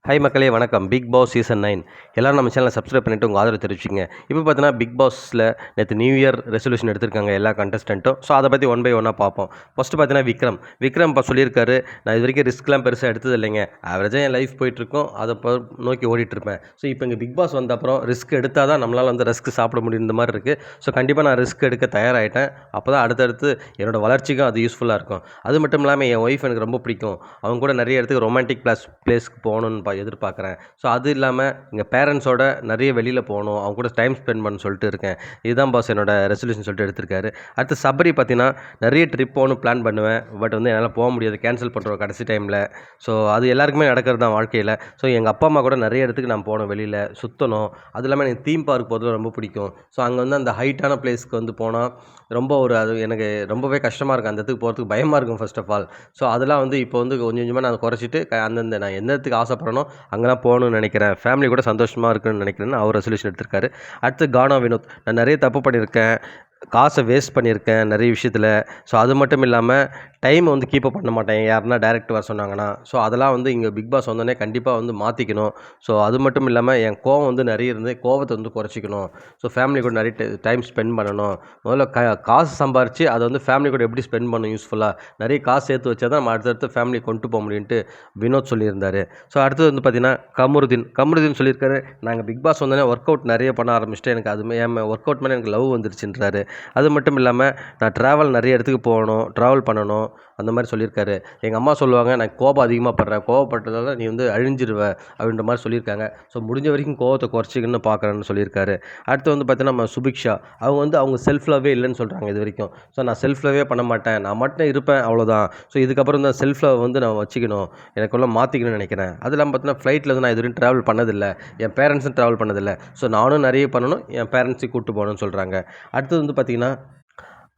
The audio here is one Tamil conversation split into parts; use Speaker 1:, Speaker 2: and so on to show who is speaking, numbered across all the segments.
Speaker 1: ஹாய் மக்களே வணக்கம். பிக் பாஸ் சீசன் 9 எல்லோரும் நம்ம சேனலை சப்ஸ்கிரைப் பண்ணிவிட்டு உங்கள் ஆதரவு தெரிவிச்சிங்க. இப்போ பார்த்தீங்கன்னா பிக் பாஸில் நேற்று நியூ இயர் ரெசல்யூஷன் எடுத்திருக்காங்க எல்லா கண்டஸ்டண்ட்டும். ஸோ அதை பற்றி ஒன் பை ஒன்னாக பார்ப்போம். ஃபஸ்ட்டு பார்த்தீங்கன்னா விக்ரம் இப்போ சொல்லியிருக்காரு, நான் இது வரைக்கும் ரிஸ்க்லாம் பெருசாக எடுத்தது இல்லைங்க, ஆவரேஜாக என் லைஃப் போயிட்டுருக்கோம், அதை நோக்கி ஓடிட்டுருப்பேன். ஸோ இப்போ இங்கே பிக் பாஸ் வந்த அப்புறம் ரிஸ்க் எடுத்தால் தான் நம்மளால் வந்து ரிஸ்க் சாப்பிட முடியும் இந்த மாதிரி இருக்குது. ஸோ கண்டிப்பாக நான் ரிஸ்க் எடுக்க தயாராகிட்டேன். அப்போ தான் அடுத்தடுத்து என்னோடய வளர்ச்சிக்கும் அது யூஸ்ஃபுல்லாக இருக்கும். அது மட்டும் இல்லாமல் என் ஒய்ஃப் எனக்கு ரொம்ப பிடிக்கும், அவங்க கூட நிறைய இடத்துக்கு ரொமான்டிக் பிளேஸ்க்கு போகணுன்னு எதிர்பார்க்குறேன். ஸோ அது இல்லாமல் எங்கள் பேரண்ட்ஸோட நிறைய வெளியில் போகணும், அவங்க கூட டைம் ஸ்பெண்ட் பண்ண சொல்லிட்டு இருக்கேன். இதுதான் பாஸ் என்னோட ரெசல்யூஷன் சொல்லிட்டு எடுத்திருக்காரு. அடுத்து சபரி பார்த்தீங்கன்னா நிறைய ட்ரிப் போகணும் பிளான் பண்ணுவேன், பட் வந்து என்னால் போக முடியாது, கேன்சல் பண்ணுறோம் கடைசி டைமில். ஸோ அது எல்லாருக்குமே நடக்கிறது தான் வாழ்க்கையில். ஸோ எங்கள் அப்பா அம்மா கூட நிறைய இடத்துக்கு நான் போகணும், வெளியில் சுற்றணும். அது இல்லாமல் எனக்கு தீம் பார்க் போகிறது ரொம்ப பிடிக்கும். ஸோ அங்கே வந்து அந்த ஹைட்டான பிளேஸ்க்கு வந்து போனால் ரொம்ப அது எனக்கு ரொம்பவே கஷ்டமாக இருக்கும், அந்த இடத்துக்கு போகிறதுக்கு பயமாக இருக்கும் ஃபர்ஸ்ட் ஆஃப் ஆல். ஸோ அதெல்லாம் வந்து இப்போ வந்து கொஞ்சம் கொஞ்சமாக நான் குறைச்சிட்டு அந்தந்த நான் எந்த இடத்துக்கு ஆசைப்பட்றனோ அங்கெல்லாம் போகணும்னு நினைக்கிறேன், ஃபேமிலி கூட சந்தோஷமாக இருக்குன்னு நினைக்கிறேன்னு அவர் ரெசல்யூஷன் எடுத்திருக்காரு. அடுத்து கானா வினோத், நான் நிறைய தப்பு பண்ணியிருக்கேன், காசை வேஸ்ட் பண்ணியிருக்கேன் நிறைய விஷயத்தில். ஸோ அது மட்டும் இல்லாமல் டைமை வந்து கீப்பப் பண்ண மாட்டேன் யாருன்னா டேரக்ட் வர சொன்னாங்கன்னா. ஸோ அதெல்லாம் வந்து இங்கே பிக் பாஸ் வந்தோடனே கண்டிப்பாக வந்து மாற்றிக்கணும். ஸோ அது மட்டும் இல்லாமல் என் கோவம் வந்து நிறைய இருந்து கோவத்தை வந்து குறைச்சிக்கணும். ஸோ ஃபேமிலி கூட நிறைய டைம் ஸ்பெண்ட் பண்ணணும். முதல்ல காசு சம்பாரித்து அதை வந்து ஃபேமிலி கூட எப்படி ஸ்பெண்ட் பண்ணணும் யூஸ்ஃபுல்லாக, நிறைய காசு சேர்த்து வச்சா தான் நம்ம அடுத்தடுத்து ஃபேமிலி கொண்டு போக முடியுன்ட்டு வினோத் சொல்லியிருந்தார். ஸோ அடுத்தது வந்து பார்த்திங்கன்னா கமருதீன் சொல்லியிருக்காரு, நாங்கள் பிக் பாஸ் வந்தோடனே ஒர்க் அவுட் நிறைய பண்ண ஆரம்பிச்சிட்டு எனக்கு அது என் ஒர்க் அவுட் மேலே எனக்கு லவ் வந்துருச்சுன்றாரு. அது மட்டும் இல்லாமல் நான் ட்ராவல் நிறைய இடத்துக்கு போகணும், ட்ராவல் பண்ணணும் அந்த மாதிரி சொல்லியிருக்காரு. எங்கள் அம்மா சொல்லுவாங்க, நான் கோபம் அதிகமாக படுறேன், கோவப்பட்டதால் நீ வந்து அழிஞ்சிருவ அப்படின்ற மாதிரி சொல்லியிருக்காங்க. ஸோ முடிஞ்ச வரைக்கும் கோவத்தை குறைச்சிக்கணும்னு பார்க்குறேன்னு சொல்லியிருக்காரு. அடுத்து வந்து பார்த்தீங்கன்னா நம்ம சுபிக்ஷா, அவங்க வந்து அவங்க செல்ஃப் லவ்வே இல்லைன்னு சொல்கிறாங்க இது வரைக்கும். ஸோ நான் செல்ஃப் லவ்வே பண்ண மாட்டேன், நான் மட்டும் இருப்பேன் அவ்வளோதான். ஸோ இதுக்கப்புறம் தான் செல்ஃப் லவ் வந்து நான் வச்சுக்கணும், எனக்குள்ள மாற்றிக்கணும்னு நினைக்கிறேன். அது இல்லாமல் பார்த்தீங்கன்னா ஃப்ளைட்டில் வந்து நான் இது வரைக்கும் ட்ராவல் பண்ணதில்லை, என் பேரண்ட்ஸும் ட்ராவல் பண்ணதில்லை. ஸோ நானும் நிறைய பண்ணணும், என் பேரண்ட்ஸையும் கூப்பிட்டு போகணும்னு சொல்கிறாங்க. அடுத்தது வந்து பார்த்திங்கன்னா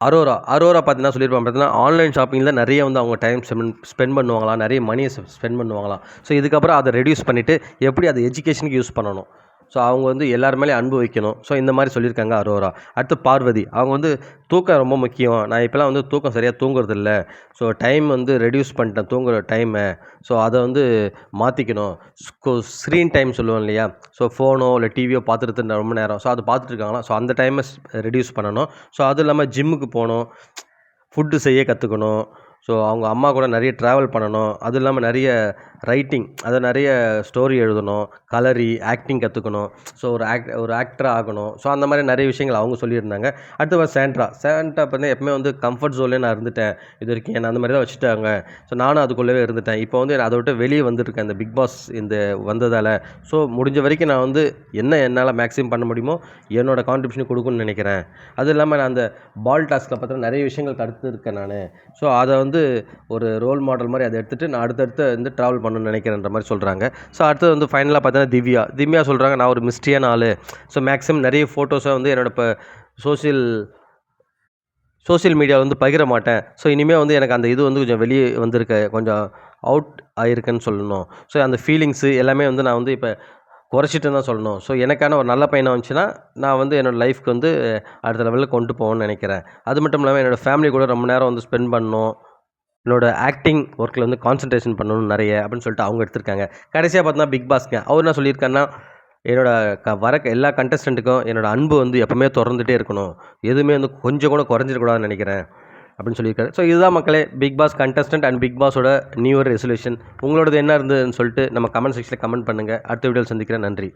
Speaker 1: அரோரா பார்த்தீங்கன்னா சொல்லியிருப்பாங்க, பார்த்தீங்கன்னா ஆன்லைன் ஷாப்பிங்கில் நிறைய வந்து அவங்க டைம் ஸ்பெண்ட் பண்ணுவாங்களாம், நிறைய மணியை ஸ்பெண்ட் பண்ணுவாங்களாம். ஸோ இதுக்கப்புறம் அதை ரெடியூஸ் பண்ணிவிட்டு எப்படி அதை எஜுகேஷனுக்கு யூஸ் பண்ணணும், ஸோ அவங்க வந்து எல்லார் மேலேயும் அன்பு வைக்கணும். ஸோ இந்த மாதிரி சொல்லியிருக்காங்க அரோரா. அடுத்து பார்வதி, அவங்க வந்து தூக்கம் ரொம்ப முக்கியம், நான் இப்போலாம் வந்து தூக்கம் சரியாக தூங்குறதில்ல, ஸோ டைம் வந்து ரெடியூஸ் பண்ணிட்டேன் தூங்குற டைமை, ஸோ அதை வந்து மாற்றிக்கணும். ஸ்க்ரீன் டைம் சொல்லுவோம் இல்லையா, ஸோ ஃபோனோ இல்லை டிவியோ பார்த்துட்டு ரொம்ப நேரம், ஸோ அதை பார்த்துட்டு இருக்காங்களா, ஸோ அந்த டைமை ரெடியூஸ் பண்ணணும். ஸோ அது இல்லாமல் ஜிம்முக்கு போகணும், ஃபுட்டு செய்ய கற்றுக்கணும், ஸோ அவங்க அம்மா கூட நிறைய ட்ராவல் பண்ணணும். அது இல்லாமல் நிறைய ரைட்டிங், அதை நிறைய ஸ்டோரி எழுதணும், கலரி ஆக்டிங் கற்றுக்கணும், ஸோ ஒரு ஆக்டராக ஆகணும். ஸோ அந்த மாதிரி நிறைய விஷயங்கள் அவங்க சொல்லியிருந்தாங்க. அடுத்து சாண்ட்ரா பார்த்தீங்கன்னா எப்பவுமே வந்து கம்ஃபர்ட் ஜோன்லேயே நான் இருந்துட்டேன் இது வரைக்கும், என்னை அந்த மாதிரி தான் வச்சுட்டாங்க. ஸோ நானும் அதுக்குள்ளவே இருந்துட்டேன், இப்போ வந்து அதை விட்டு வெளியே வந்துருக்கேன் இந்த பிக் பாஸ் இந்த வந்ததால். ஸோ முடிஞ்ச வரைக்கும் நான் வந்து என்னால் மேக்ஸிமம் பண்ண முடியுமோ என்னோடய கான்ட்ரிபியூஷன் கொடுக்கணும்னு நினைக்கிறேன். அது இல்லாமல் நான் அந்த பால் டாஸ்கில் பார்த்தீங்கன்னா நிறைய விஷயங்கள் கற்றுருக்கேன் நான். ஸோ அதை வந்து ஒரு ரோல் மாடல் மாதிரி அதை எடுத்துகிட்டு நான் அடுத்தடுத்து வந்து ட்ராவல் பண்ணணும்னு நினைக்கிறேன்ற மாதிரி சொல்கிறாங்க. ஸோ அடுத்தது வந்து ஃபைனலாக பார்த்தீங்கன்னா திவ்யா சொல்கிறாங்க, நான் ஒரு மிஸ்ட்ரியான ஆள், ஸோ மேக்ஸிமம் நிறைய ஃபோட்டோஸை வந்து என்னோடய இப்போ சோஷியல் மீடியாவில் வந்து பகிர மாட்டேன். ஸோ இனிமேல் வந்து எனக்கு அந்த இது வந்து கொஞ்சம் வெளியே வந்திருக்க, கொஞ்சம் அவுட் ஆகிருக்குன்னு சொல்லணும். ஸோ அந்த ஃபீலிங்ஸு எல்லாமே வந்து நான் வந்து இப்போ குறைச்சிட்டுன்னு தான் சொல்லணும். ஸோ எனக்கான ஒரு நல்ல பையனாக வந்துச்சுன்னா நான் வந்து என்னோடய லைஃப்க்கு வந்து அடுத்த லெவலில் கொண்டு போகணும்னு நினைக்கிறேன். அது மட்டும் இல்லாமல் என்னோடய ஃபேமிலி கூட ரொம்ப நேரம் வந்து ஸ்பெண்ட் பண்ணணும், என்னோடய ஆக்டிங் ஒர்க்கில் வந்து கான்சன்ட்ரேஷன் பண்ணணும் நிறைய அப்படின்னு சொல்லிட்டு அவங்க எடுத்திருக்காங்க. கடைசியாக பார்த்தீங்கன்னா பிக் பாஸ்ங்க அவர் என்ன சொல்லியிருக்காருன்னா, வர எல்லா கண்டஸ்டண்ட்டுக்கும் என்னோடய அன்பு வந்து எப்பவுமே தொடர்ந்துகிட்டே இருக்கணும், எதுவுமே வந்து கொஞ்சம் கூட குறைஞ்சிடக்கூடாதுன்னு நினைக்கிறேன் அப்படின்னு சொல்லியிருக்காரு. ஸோ இதுதான் மக்களே big boss contestant and big பாஸோட நியூ இயர் ரெசல்யூஷன். உங்களோடது என்ன இருந்ததுன்னு சொல்லிட்டு நம்ம கமெண்ட் செக்ஷனில் கமெண்ட் பண்ணுங்கள். அடுத்த வீடியோவில் சந்திக்கிறேன். நன்றி.